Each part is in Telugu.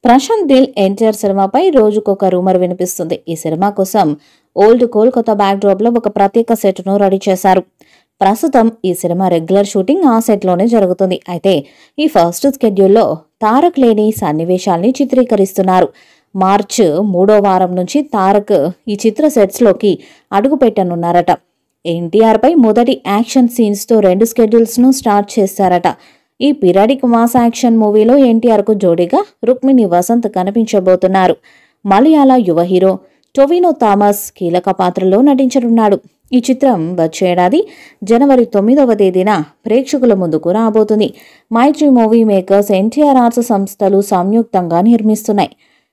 ప్రశాంత్ నీల్ ఎన్టీఆర్ సినిమాపై రోజుకొక రూమర్ వినిపిస్తుంది. ఈ సినిమా కోసం ఓల్డ్ కోల్కతా బ్యాక్ డ్రాప్ లో ఒక ప్రత్యేక సెట్ ను రెడీ చేశారు. ప్రస్తుతం ఈ సినిమా రెగ్యులర్ షూటింగ్ ఆ సెట్ లోనే జరుగుతుంది. అయితే ఈ ఫస్ట్ స్కెడ్యూల్లో తారక్ లేని సన్నివేశాల్ని చిత్రీకరిస్తున్నారు. మార్చి 3వ వారం నుంచి తారక్ ఈ చిత్ర సెట్స్ లోకి అడుగు పెట్టనున్నారట. ఎన్టీఆర్ పై మొదటి యాక్షన్ సీన్స్ తో 2 స్కెడ్యూల్స్ ను స్టార్ట్ చేశారట. ఈ పీరియాడిక్ మాస్ యాక్షన్ మూవీలో ఎన్టీఆర్ కు జోడీగా రుక్మిణి వసంత్ కనిపించబోతున్నారు. మలయాళ యువ హీరో టొవినో థామస్ కీలక పాత్రలో నటించనున్నాడు. ఈ చిత్రం వచ్చే ఏడాది జనవరి 9వ తేదీన ప్రేక్షకుల ముందుకు రాబోతుంది. మైత్రి మూవీ మేకర్స్, ఎన్టీఆర్ ఆర్ట్స్ సంస్థలు సంయుక్తంగా నిర్మిస్తున్నాయి.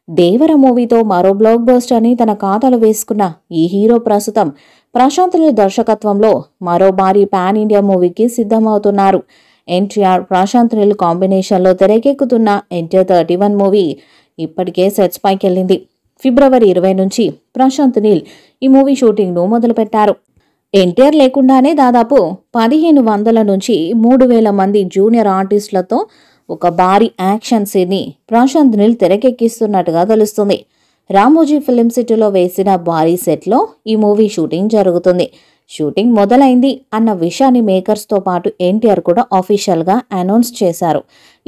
దేవర మూవీతో మరో బ్లాక్ బస్టర్ అని తన ఖాతాలో వేసుకున్న ఈ హీరో ప్రస్తుతం ప్రశాంత్ నీల్ దర్శకత్వంలో మరో భారీ పాన్ ఇండియా మూవీకి సిద్ధమవుతున్నారు. ఎన్టీఆర్ ప్రశాంత్ నీల్ కాంబినేషన్లో తెరకెక్కుతున్న ఎన్టీఆర్ 31 మూవీ ఇప్పటికే సెట్స్ పైకెళ్లింది. ఫిబ్రవరి 20 నుంచి ప్రశాంత్ నీల్ ఈ మూవీ షూటింగ్ ను మొదలుపెట్టారు. ఎన్టీఆర్ లేకుండానే దాదాపు 1500 నుంచి 3000 మంది జూనియర్ ఆర్టిస్టులతో ఒక భారీ యాక్షన్ సీన్ ని ప్రశాంత్ నీల్ తెరకెక్కిస్తున్నట్టుగా తెలుస్తుంది. రామోజీ ఫిలిం సిటీలో వేసిన భారీ సెట్ లో ఈ మూవీ షూటింగ్ జరుగుతుంది. షూటింగ్ మొదలైంది అన్న విషయాన్ని మేకర్స్ తో పాటు ఎన్టీఆర్ కూడా ఆఫీషియల్ గా అనౌన్స్ చేశారు.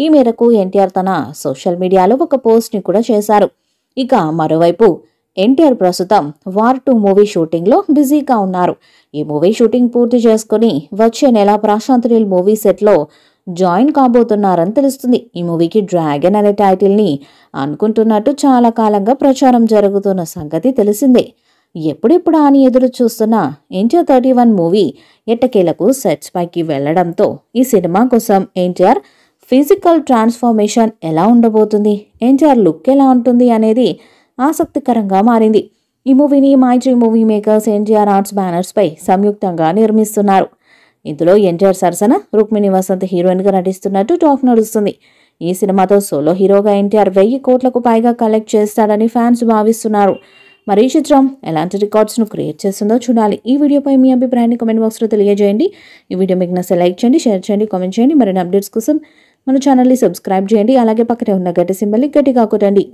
ఈ మేరకు ఎన్టీఆర్ తన సోషల్ మీడియాలో ఒక పోస్ట్ ని కూడా చేశారు. ఇక మరోవైపు ఎన్టీఆర్ ప్రస్తుతం వార్ 2 మూవీ షూటింగ్ లో బిజీగా ఉన్నారు. ఈ మూవీ షూటింగ్ పూర్తి చేసుకుని వచ్చే నెల ప్రశాంత్ నీల్ మూవీ సెట్ లో జాయిన్ కాబోతున్నారని తెలుస్తుంది. ఈ మూవీకి డ్రాగన్ అనే టైటిల్ ని అనుకుంటున్నట్టు చాలా కాలంగా ప్రచారం జరుగుతున్న సంగతి తెలిసిందే. ఎప్పుడెప్పుడు అని ఎదురు చూస్తున్న ఎన్టీఆర్ 31 మూవీ ఎట్టకేలకు సెట్స్ పైకి వెళ్లడంతో ఈ సినిమా కోసం ఎన్టీఆర్ ఫిజికల్ ట్రాన్స్ఫర్మేషన్ ఎలా ఉండబోతుంది, ఎన్టీఆర్ లుక్ ఎలా ఉంటుంది అనేది ఆసక్తికరంగా మారింది. ఈ మూవీని Mythri movie makers, NTR arts banners పై సంయుక్తంగా నిర్మిస్తున్నారు. ఇందులో ఎన్టీఆర్ సరసన రుక్మిణి వసంత్ హీరోయిన్ గా నటిస్తున్నట్టు టాక్ నడుస్తుంది. ఈ సినిమాతో సోలో హీరోగా ఎన్టీఆర్ 1000 కోట్లకు పైగా కలెక్ట్ చేస్తాడని ఫ్యాన్స్ భావిస్తున్నారు. మరి ఈ చిత్రం ఎలాంటి రికార్డ్స్ ను క్రియేట్ చేస్తుందో చూడాలి. ఈ వీడియోపై మీ అభిప్రాయాన్ని కామెంట్ బాక్స్ లో తెలియజేయండి. ఈ వీడియో మీకు నచ్చితే లైక్ చేయండి, షేర్ చేయండి, కామెంట్ చేయండి. మరిన్ని అప్డేట్స్ కోసం మన ఛానల్ ని సబ్స్క్రైబ్ చేయండి. అలాగే పక్కనే ఉన్న గంట సింబల్ ని గట్టిగా కొట్టండి.